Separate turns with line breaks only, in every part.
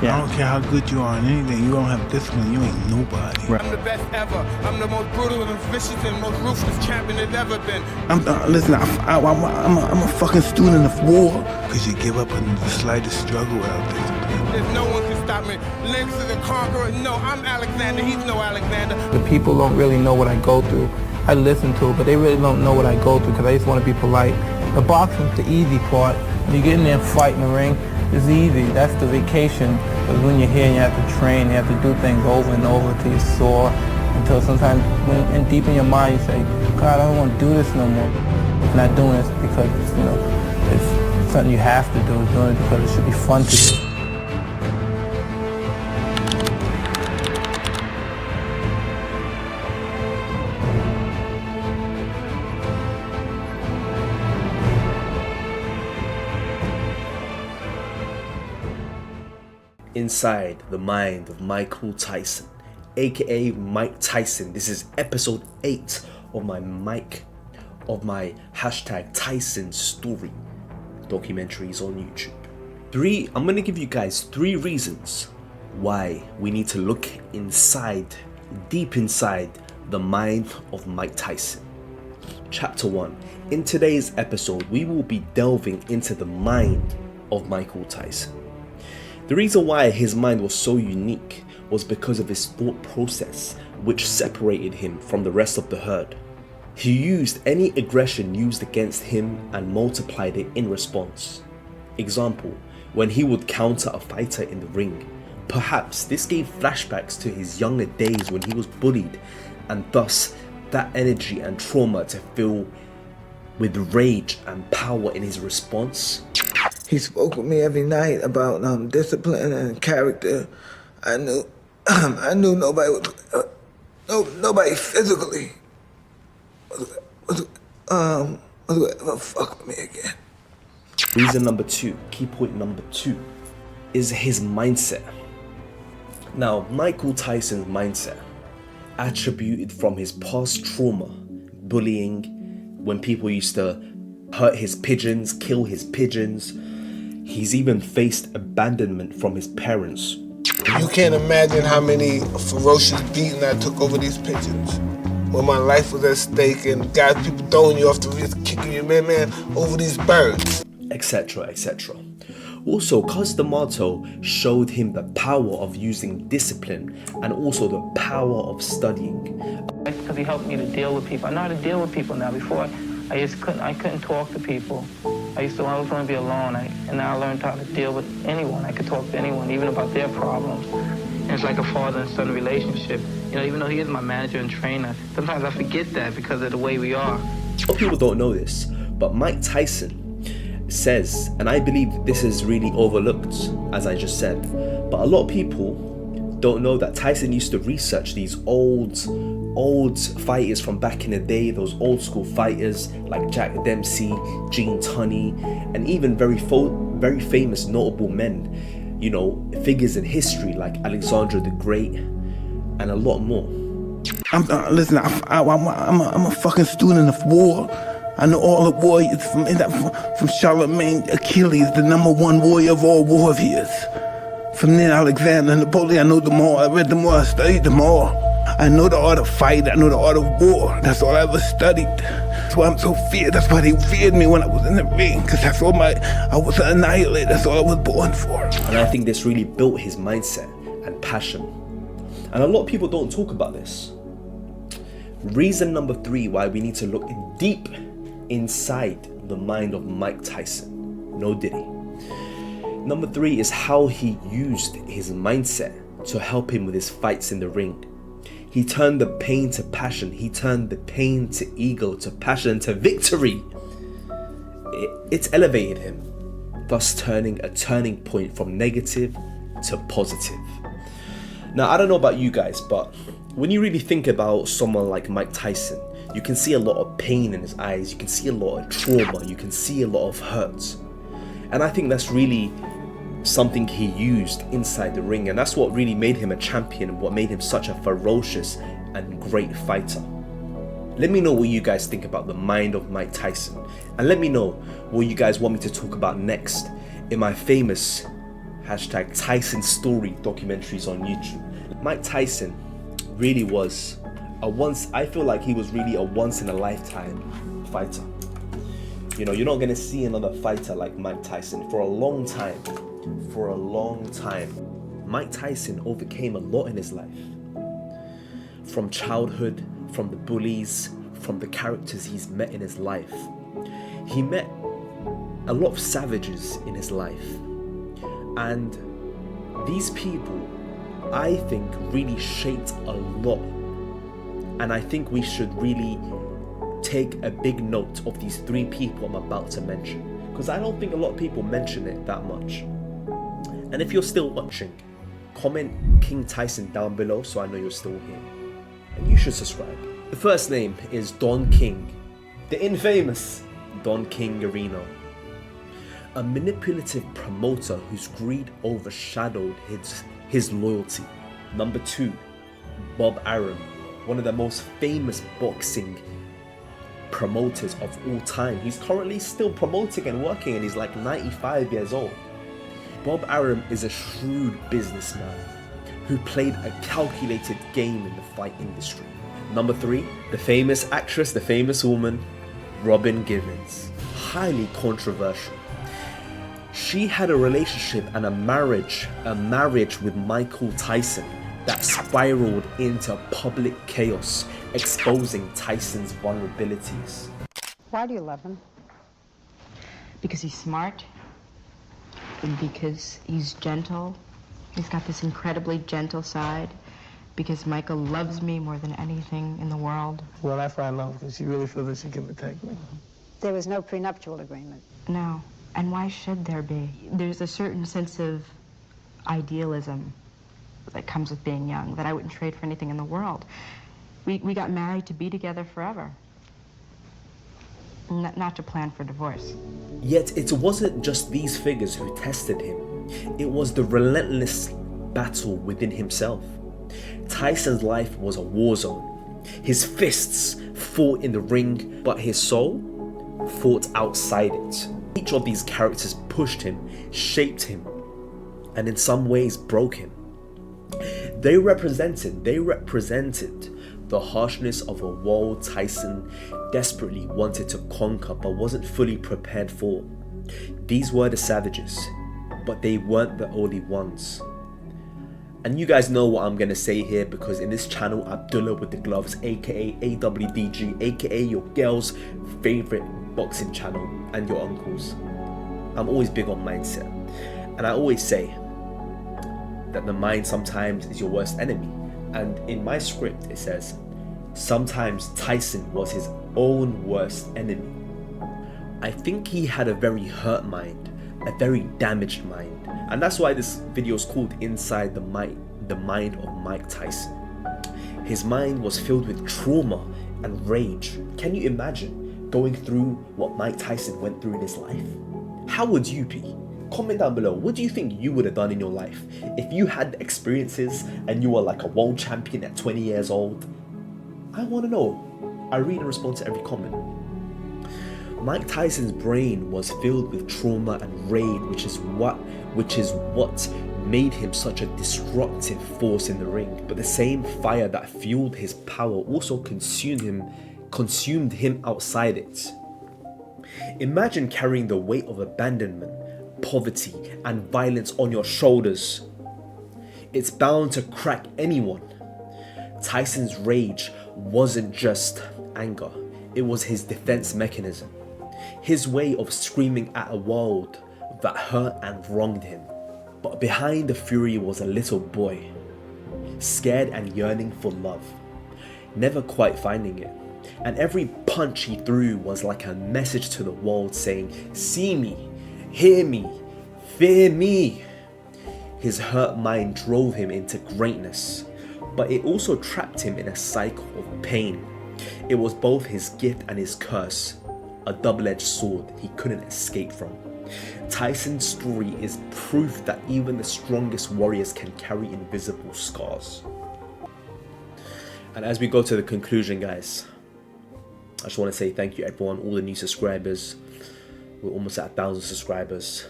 Yeah.
I don't care how good you are in anything. You don't have discipline, you ain't nobody.
Right.
I'm the best ever. I'm the most brutal and vicious and most ruthless champion there's ever been.
Listen, I'm a fucking student of war. Because you give up in the slightest struggle without discipline.
There's no one can stop me. Lynx is a conqueror. No, I'm Alexander. He's no Alexander.
The people don't really know what I go through. I listen to it, but they really don't know what I go through because I just want to be polite. The boxing's the easy part. When you get in there and fight in the ring, it's easy. That's the vacation. But when you're here and you have to train, you have to do things over and over till you're sore. Until sometimes, and deep in your mind, you say, God, I don't want to do this no more. I'm not doing this because, it's something you have to do. You're doing it because it should be fun to do.
Inside the mind of Michael Tyson, aka Mike Tyson. This is episode 8 of my hashtag TysonStory documentaries on YouTube. I'm gonna give you guys 3 reasons why we need to look deep inside the mind of Mike Tyson. Chapter 1. In today's episode, we will be delving into the mind of Michael Tyson. The reason why his mind was so unique was because of his thought process, which separated him from the rest of the herd. He used any aggression used against him and multiplied it in response. Example, when he would counter a fighter in the ring. Perhaps this gave flashbacks to his younger days when he was bullied, and thus that energy and trauma to fill with rage and power in his response.
He spoke with me every night about discipline and character. I knew nobody nobody physically was ever fuck with me again.
Reason number 2, key point number 2, is his mindset. Now, Michael Tyson's mindset, attributed from his past trauma, bullying, when people used to hurt his pigeons, kill his pigeons. He's even faced abandonment from his parents.
You can't imagine how many ferocious beatings I took over these pigeons. When my life was at stake and guys, people throwing you off the roof, kicking you, man, over these birds.
Etc, etc. Also, Cus D'Amato showed him the power of using discipline and also the power of studying.
Because he helped me to deal with people. I know how to deal with people now. Before, I couldn't talk to people. I always want to be alone, and now I learned how to deal with anyone. I could talk to anyone, even about their problems. And it's like a father and son relationship. Even though he is my manager and trainer, sometimes I forget that because of the way we are.
A lot of people don't know this, but Mike Tyson says, and I believe this is really overlooked, as I just said, but a lot of people don't know that Tyson used to research these old fighters from back in the day, those old school fighters like Jack Dempsey, Gene Tunney, and even very famous notable men, figures in history like Alexander the Great, and a lot more.
I'm a fucking student of war. I know all the warriors from Charlemagne, Achilles, the #1 warrior of all warriors. From then Alexander, Napoleon, I know them all. I read them all, I studied them all. I know the art of fight, I know the art of war. That's all I ever studied. That's why I'm so feared. That's why they feared me when I was in the ring. Because I was an annihilator. That's all I was born for.
And I think this really built his mindset and passion. And a lot of people don't talk about this. Reason number 3 why we need to look deep inside the mind of Mike Tyson. No Diddy. Number 3 is how he used his mindset to help him with his fights in the ring. He turned the pain to passion. He turned the pain to ego, to passion, to victory. It's elevated him, thus turning a turning point from negative to positive. Now, I don't know about you guys, but when you really think about someone like Mike Tyson, you can see a lot of pain in his eyes. You can see a lot of trauma. You can see a lot of hurt. And I think that's really something he used inside the ring, and that's what really made him a champion, what made him such a ferocious and great fighter. Let me know what you guys think about the mind of Mike Tyson, and let me know what you guys want me to talk about next in my famous Hashtag TysonStory documentaries on YouTube. Mike Tyson really was I feel like he was really a once in a lifetime fighter. You know, you're not gonna see another fighter like Mike Tyson for a long time. For a long time. Mike Tyson overcame a lot in his life. From childhood, from the bullies, from the characters he's met in his life. He met a lot of savages in his life. And these people, I think, really shaped a lot. And I think we should really take a big note of these 3 people I'm about to mention. Because I don't think a lot of people mention it that much. And if you're still watching, comment King Tyson down below so I know you're still here. And you should subscribe. The first name is Don King, the infamous Don King Garino. A manipulative promoter whose greed overshadowed his loyalty. Number 2, Bob Arum, one of the most famous boxing promoters of all time. He's currently still promoting and working, and he's like 95 years old. Bob Arum is a shrewd businessman who played a calculated game in the fight industry. Number 3, the famous actress, the famous woman, Robin Givens. Highly controversial. She had a relationship and a marriage with Michael Tyson that spiraled into public chaos, exposing Tyson's vulnerabilities.
Why do you love him? Because he's smart, and because he's gentle. He's got this incredibly gentle side. Because Michael loves me more than anything in the world.
Well, that's why I love her, because she really feels that she can protect me.
There was no prenuptial agreement. No. And why should there be? There's a certain sense of idealism that comes with being young that I wouldn't trade for anything in the world. We got married to be together forever. Not to plan for divorce.
Yet it wasn't just these figures who tested him. It was the relentless battle within himself. Tyson's life was a war zone. His fists fought in the ring, but his soul fought outside it. Each of these characters pushed him, shaped him, and in some ways broke him. They represented the harshness of a world Tyson desperately wanted to conquer but wasn't fully prepared for. These were the savages, but they weren't the only ones. And you guys know what I'm gonna say here, because in this channel, Abdullah with the gloves, aka AWDG, aka your girl's favorite boxing channel and your uncle's, I'm always big on mindset. And I always say that the mind sometimes is your worst enemy. And in my script it says, sometimes Tyson was his own worst enemy. I think he had a very hurt mind, a very damaged mind. And that's why this video is called Inside the Mind of Mike Tyson. His mind was filled with trauma and rage. Can you imagine going through what Mike Tyson went through in his life? How would you be? Comment down below, what do you think you would have done in your life if you had experiences and you were like a world champion at 20 years old? I want to know. I read and respond to every comment. Mike Tyson's brain was filled with trauma and rage, which is what made him such a destructive force in the ring. But the same fire that fueled his power also consumed him outside it. Imagine carrying the weight of abandonment, poverty, and violence on your shoulders. It's bound to crack anyone. Tyson's rage wasn't just anger, it was his defense mechanism. His way of screaming at a world that hurt and wronged him. But behind the fury was a little boy, scared and yearning for love, never quite finding it. And every punch he threw was like a message to the world saying, see me, hear me, fear me. His hurt mind drove him into greatness, but it also trapped him in a cycle of pain. It was both his gift and his curse, a double-edged sword he couldn't escape from. Tyson's story is proof that even the strongest warriors can carry invisible scars. And as we go to the conclusion, guys, I just want to say thank you everyone, all the new subscribers. We're almost at 1,000 subscribers.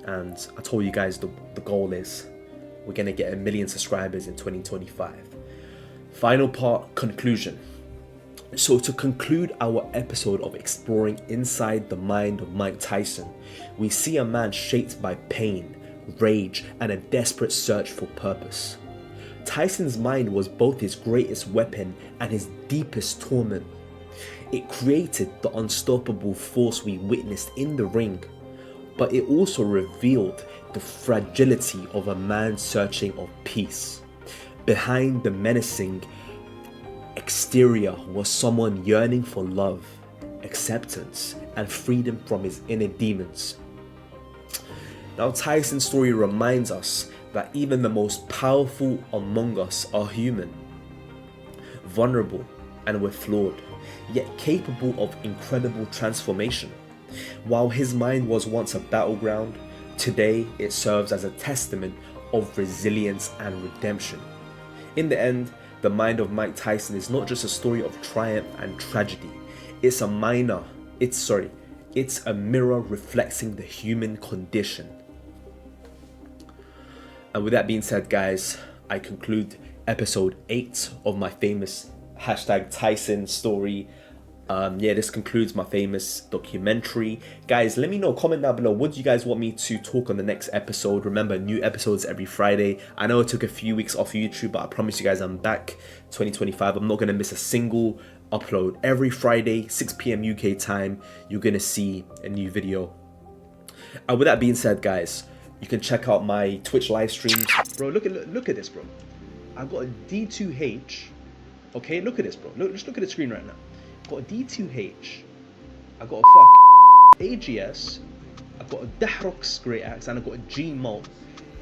And I told you guys the goal is. We're gonna get 1 million subscribers in 2025. Final part, conclusion. So to conclude our episode of exploring inside the mind of Mike Tyson, we see a man shaped by pain, rage, and a desperate search for purpose. Tyson's mind was both his greatest weapon and his deepest torment. It created the unstoppable force we witnessed in the ring, but it also revealed the fragility of a man searching of peace. Behind the menacing exterior was someone yearning for love, acceptance, and freedom from his inner demons. Now, Tyson's story reminds us that even the most powerful among us are human, vulnerable, and we're flawed, yet capable of incredible transformation. While his mind was once a battleground, today it serves as a testament of resilience and redemption. In the end, the mind of Mike Tyson is not just a story of triumph and tragedy. It's a mirror reflecting the human condition. And with that being said, guys, I conclude episode 8 of my famous #TysonStory. This concludes my famous documentary. Guys, let me know, comment down below, what do you guys want me to talk on the next episode? Remember, new episodes every Friday. I know it took a few weeks off YouTube, but I promise you guys I'm back 2025. I'm not going to miss a single upload. Every Friday, 6 p.m. UK time, you're going to see a new video. And with that being said, guys, you can check out my Twitch live streams. Bro, look at this, bro. I've got a D2H. Okay, look at this, bro. Just look at the screen right now. I've got a D2H. I've got a AGS. I've got a Dahrox Great Axe, and I've got a G Malt.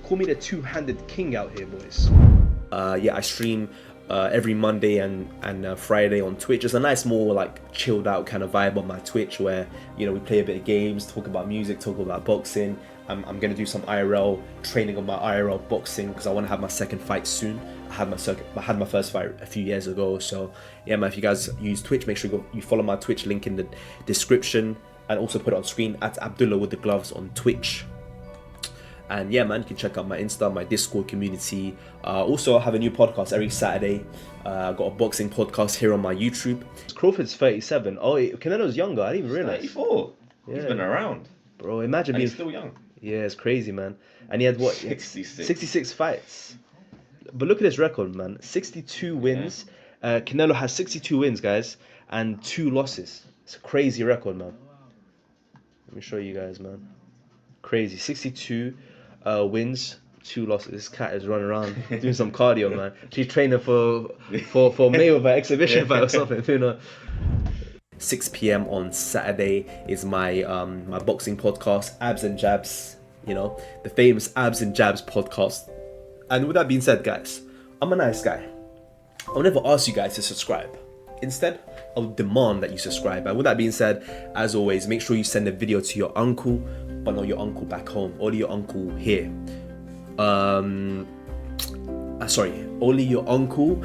Call me the two-handed king out here, boys. I stream every Monday and Friday on Twitch. It's a nice, more like chilled out kind of vibe on my Twitch, where we play a bit of games, talk about music, talk about boxing. I'm gonna do some IRL training on my IRL boxing because I want to have my second fight soon. I had my first fight a few years ago. So yeah, man, if you guys use Twitch, make sure you follow my Twitch, link in the description, and also put it on screen at Abdullah with the gloves on Twitch. And yeah, man, you can check out my Insta, my Discord community. Also, I have a new podcast every Saturday. I've got a boxing podcast here on my YouTube. Crawford's 37. Oh, Canelo's younger. I didn't even realize.
34.
Yeah.
He's been around.
Bro, imagine being
he's still young.
Yeah, it's crazy, man. And he had what? 66 fights. But look at his record, man. 62 wins. Canelo has 62 wins, guys, and 2 losses. It's a crazy record, man. Let me show you guys, man. Crazy. 62 wins, 2 losses. This cat is running around doing some cardio, man. She's training for Mayweather exhibition fight or something, 6 p.m. on Saturday is my my boxing podcast, Abs and Jabs, the famous Abs and Jabs podcast. And with that being said, guys, I'm a nice guy. I'll never ask you guys to subscribe. Instead, I'll demand that you subscribe. And with that being said, as always, make sure you send a video to your uncle, but not your uncle back home, only your uncle here. Only your uncle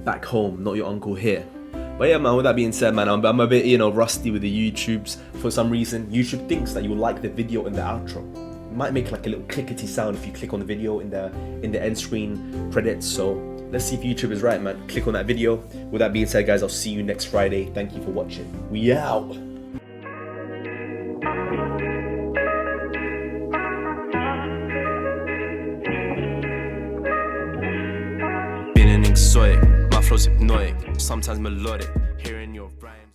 back home, not your uncle here. But yeah, man, with that being said, man, I'm a bit, rusty with the YouTubes. For some reason, YouTube thinks that you like the video in the outro. It might make like a little clickety sound if you click on the video in the end screen credits. So let's see if YouTube is right, man. Click on that video. With that being said, guys, I'll see you next Friday. Thank you for watching. We out.
Being an exotic, my flow's hypnotic, sometimes melodic, hearing your rhyme.